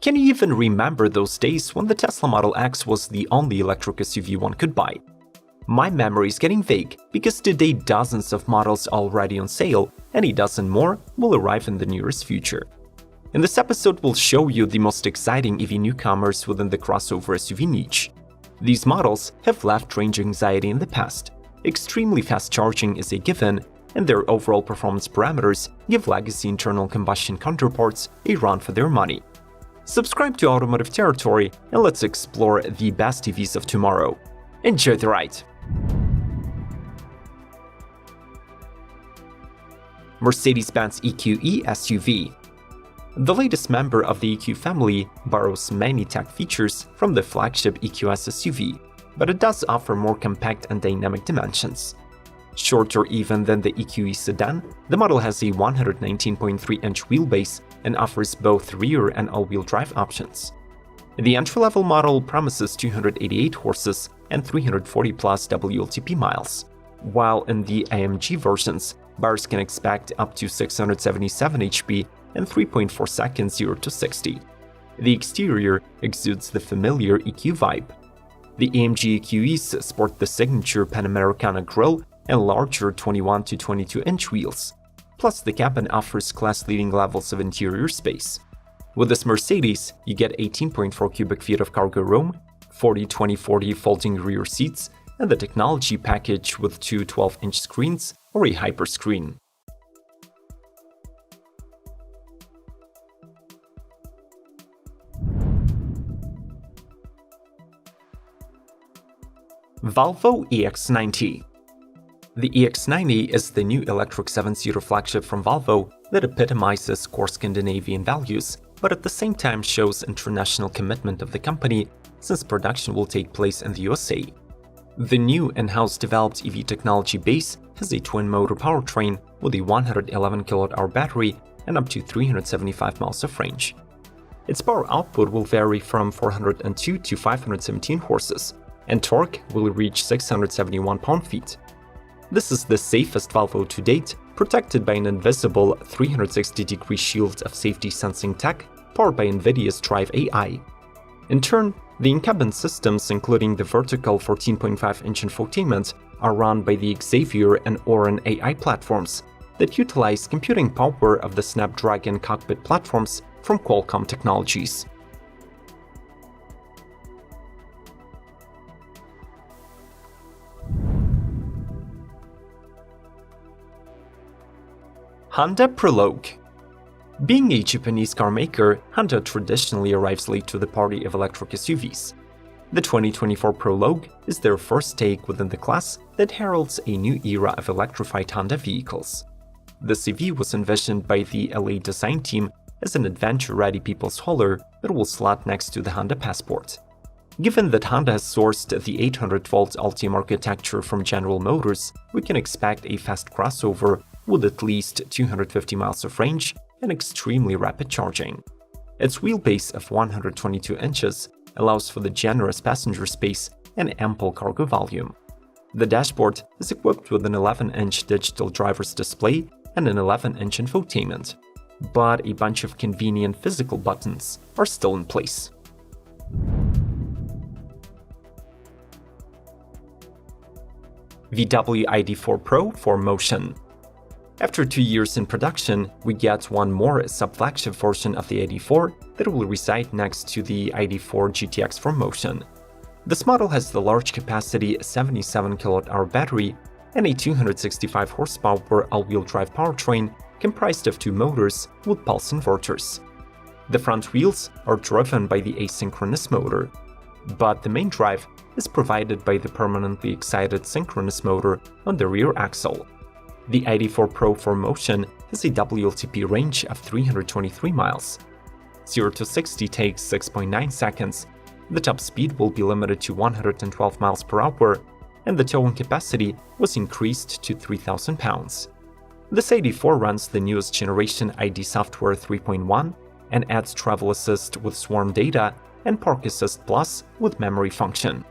Can you even remember those days when the Tesla Model X was the only electric SUV one could buy? My memory is getting vague because today dozens of models are already on sale and a dozen more will arrive in the nearest future. In this episode, we'll show you the most exciting EV newcomers within the crossover SUV niche. These models have left range anxiety in the past. Extremely fast charging is a given, and their overall performance parameters give legacy internal combustion counterparts a run for their money. Subscribe to Automotive Territory and let's explore the best EVs of tomorrow. Enjoy the ride! Mercedes-Benz EQE SUV. The latest member of the EQ family borrows many tech features from the flagship EQS SUV, but it does offer more compact and dynamic dimensions. Shorter even than the EQE sedan, the model has a 119.3-inch wheelbase and offers both rear and all-wheel drive options. The entry-level model promises 288 horses and 340-plus WLTP miles, while in the AMG versions, buyers can expect up to 677 HP and 3.4 seconds 0 to 60. The exterior exudes the familiar EQ vibe. The AMG EQEs sport the signature Panamericana grille and larger 21 to 22-inch wheels. Plus, the cabin offers class-leading levels of interior space. With this Mercedes, you get 18.4 cubic feet of cargo room, 40/20/40 folding rear seats, and the technology package with two 12-inch screens or a hyperscreen. Volvo EX90. The EX90 is the new electric 7-seater flagship from Volvo that epitomizes core Scandinavian values, but at the same time shows international commitment of the company since production will take place in the USA. The new in-house developed EV technology base has a twin-motor powertrain with a 111 kWh battery and up to 375 miles of range. Its power output will vary from 402 to 517 horses, and torque will reach 671 pound-feet. This is the safest Volvo to date, protected by an invisible 360-degree shield of safety sensing tech powered by NVIDIA's Drive AI. In turn, the in-cabin systems, including the vertical 14.5-inch infotainment, are run by the Xavier and Orin AI platforms that utilize computing power of the Snapdragon cockpit platforms from Qualcomm Technologies. Honda Prologue. Being a Japanese car maker, Honda traditionally arrives late to the party of electric SUVs. The 2024 Prologue is their first take within the class that heralds a new era of electrified Honda vehicles. This EV was envisioned by the LA design team as an adventure-ready people's hauler that will slot next to the Honda Passport. Given that Honda has sourced the 800-volt Ultium architecture from General Motors, we can expect a fast crossover with at least 250 miles of range and extremely rapid charging. Its wheelbase of 122 inches allows for the generous passenger space and ample cargo volume. The dashboard is equipped with an 11-inch digital driver's display and an 11-inch infotainment, but a bunch of convenient physical buttons are still in place. VW ID4 Pro 4Motion. After 2 years in production, we get one more sub-flagship version of the ID4 that will reside next to the ID4 GTX 4Motion. This model has the large-capacity 77 kWh battery and a 265 horsepower all-wheel drive powertrain comprised of two motors with pulse inverters. The front wheels are driven by the asynchronous motor, but the main drive is provided by the permanently excited synchronous motor on the rear axle. The ID4 Pro 4Motion has a WLTP range of 323 miles. 0 to 60 takes 6.9 seconds, the top speed will be limited to 112 miles per hour, and the towing capacity was increased to 3,000 pounds. This ID4 runs the newest generation ID Software 3.1 and adds Travel Assist with Swarm Data and Park Assist Plus with memory function.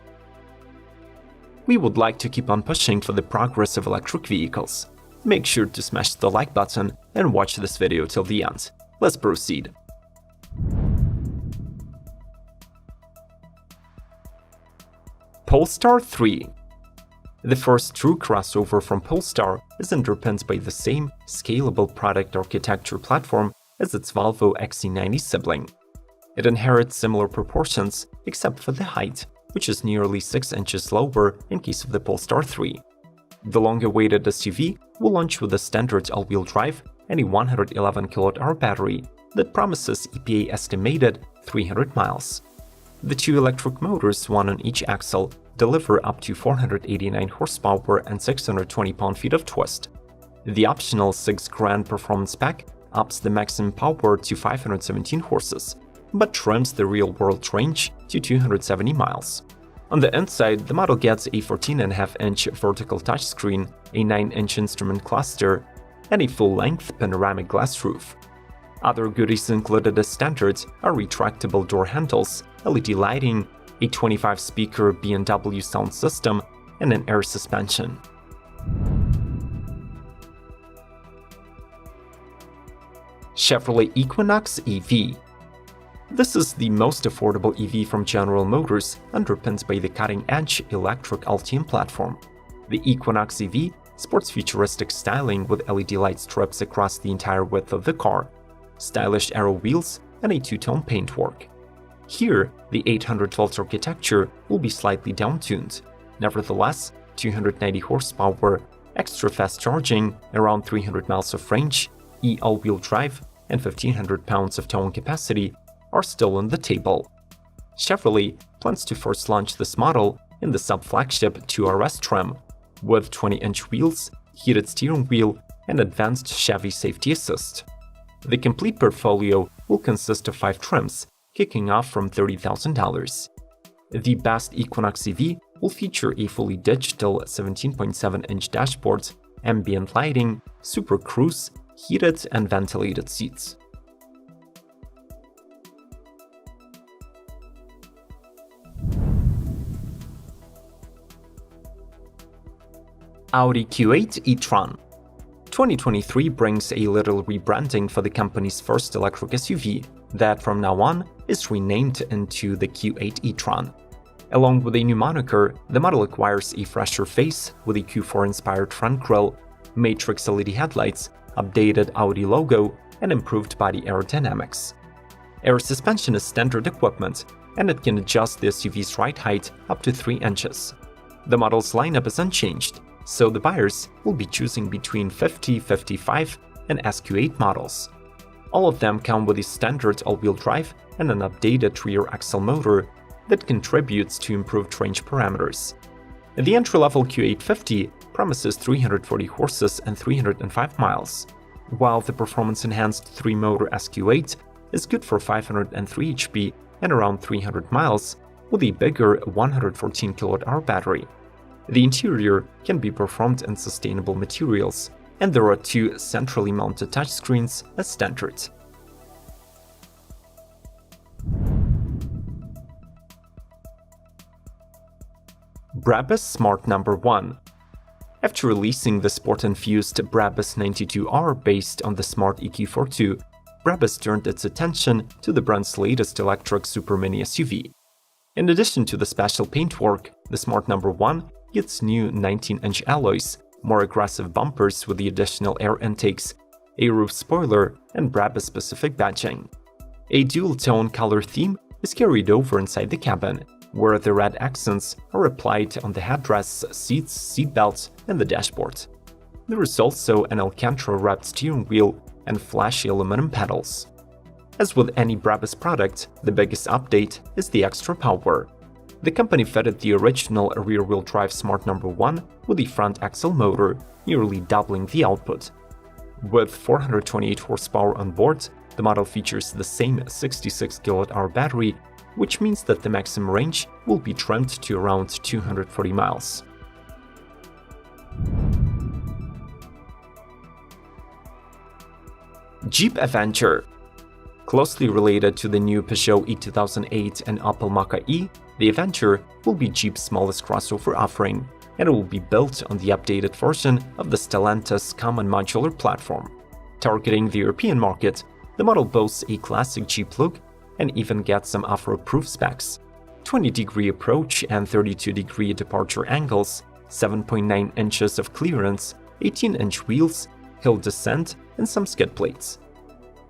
We would like to keep on pushing for the progress of electric vehicles. Make sure to smash the like button and watch this video till the end. Let's proceed. Polestar 3. The first true crossover from Polestar is underpinned by the same scalable product architecture platform as its Volvo XC90 sibling. It inherits similar proportions except for the height, which is nearly 6 inches lower in case of the Polestar 3. The long-awaited SUV will launch with a standard all-wheel drive and a 111 kWh battery that promises EPA estimated 300 miles. The two electric motors, one on each axle, deliver up to 489 horsepower and 620 pound-feet of twist. The optional 6 grand performance pack ups the maximum power to 517 horses, but trims the real-world range to 270 miles. On the inside, the model gets a 14.5-inch vertical touchscreen, a 9-inch instrument cluster, and a full-length panoramic glass roof. Other goodies included as standard are retractable door handles, LED lighting, a 25-speaker B&W sound system, and an air suspension. Chevrolet Equinox EV. This is the most affordable EV from General Motors, underpinned by the cutting-edge electric Ultium platform. The Equinox EV sports futuristic styling with LED light strips across the entire width of the car, stylish aero wheels, and a two-tone paintwork. Here, the 800-volt architecture will be slightly down-tuned. Nevertheless, 290 horsepower, extra fast charging, around 300 miles of range, all-wheel drive, and 1,500 pounds of towing capacity are still on the table. Chevrolet plans to first launch this model in the sub-flagship 2RS trim, with 20-inch wheels, heated steering wheel, and advanced Chevy safety assist. The complete portfolio will consist of 5 trims, kicking off from $30,000. The best Equinox EV will feature a fully digital 17.7-inch dashboard, ambient lighting, Super Cruise, heated and ventilated seats. Audi Q8 e-tron. 2023 brings a little rebranding for the company's first electric SUV that from now on is renamed into the Q8 e-tron. Along with a new moniker, the model acquires a fresher face with a Q4-inspired front grille, matrix LED headlights, updated Audi logo, and improved body aerodynamics. Air suspension is standard equipment, and it can adjust the SUV's ride height up to 3 inches. The model's lineup is unchanged, so the buyers will be choosing between 50, 55, and SQ8 models. All of them come with a standard all-wheel drive and an updated rear axle motor that contributes to improved range parameters. The entry-level Q850 promises 340 horses and 305 miles, while the performance-enhanced 3-motor SQ8 is good for 503 HP and around 300 miles with a bigger 114 kWh battery. The interior can be performed in sustainable materials, and there are 2 centrally mounted touchscreens as standard. Brabus Smart Number 1. After releasing the sport-infused Brabus 92R based on the Smart EQ42, Brabus turned its attention to the brand's latest electric super mini SUV. In addition to the special paintwork, the Smart Number 1 gets new 19-inch alloys, more aggressive bumpers with the additional air intakes, a roof spoiler, and Brabus-specific badging. A dual-tone color theme is carried over inside the cabin, where the red accents are applied on the headrests, seats, seatbelts, and the dashboard. There is also an Alcantara-wrapped steering wheel and flashy aluminum pedals. As with any Brabus product, the biggest update is the extra power. The company fitted the original rear-wheel drive Smart Number 1 with a front axle motor, nearly doubling the output. With 428 horsepower on board, the model features the same 66 kWh battery, which means that the maximum range will be trimmed to around 240 miles. Jeep Avenger. Closely related to the new Peugeot E2008 and Opel Mokka-e, the Avenger will be Jeep's smallest crossover offering, and it will be built on the updated version of the Stellantis common modular platform. Targeting the European market, the model boasts a classic Jeep look and even gets some off-road proof specs. 20-degree approach and 32-degree departure angles, 7.9 inches of clearance, 18-inch wheels, hill descent, and some skid plates.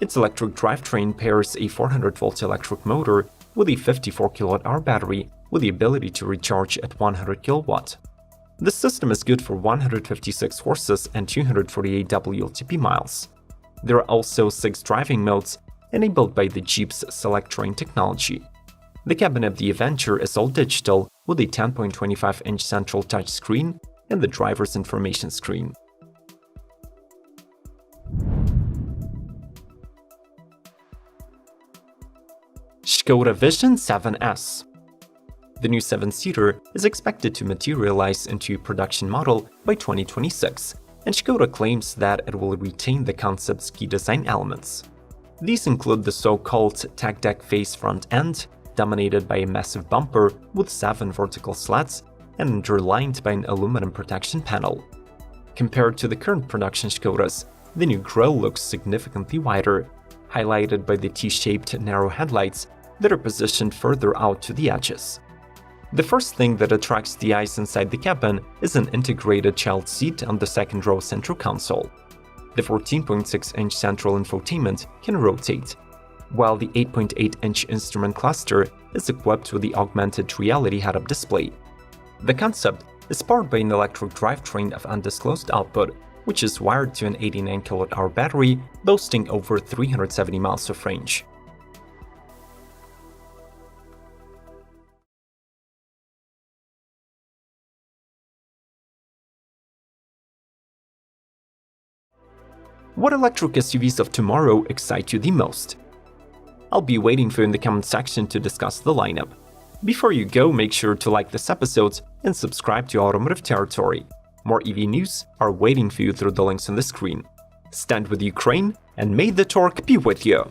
Its electric drivetrain pairs a 400-volt electric motor with a 54 kWh battery with the ability to recharge at 100 kW. The system is good for 156 horses and 248 WLTP miles. There are also 6 driving modes enabled by the Jeep's Select Terrain technology. The cabin of the Avenger is all digital with a 10.25-inch central touchscreen and the driver's information screen. Škoda Vision 7S. The new 7-seater is expected to materialize into a production model by 2026, and Škoda claims that it will retain the concept's key design elements. These include the so-called tech deck face front end, dominated by a massive bumper with 7 vertical slats and underlined by an aluminum protection panel. Compared to the current production Škodas, the new grille looks significantly wider, highlighted by the T-shaped narrow headlights that are positioned further out to the edges. The first thing that attracts the eyes inside the cabin is an integrated child seat on the second row central console. The 14.6-inch central infotainment can rotate, while the 8.8-inch instrument cluster is equipped with the augmented reality head-up display. The concept is powered by an electric drivetrain of undisclosed output, which is wired to an 89 kWh battery boasting over 370 miles of range. What electric SUVs of tomorrow excite you the most? I'll be waiting for you in the comment section to discuss the lineup. Before you go, make sure to like this episode and subscribe to Automotive Territory. More EV news are waiting for you through the links on the screen. Stand with Ukraine, and may the torque be with you!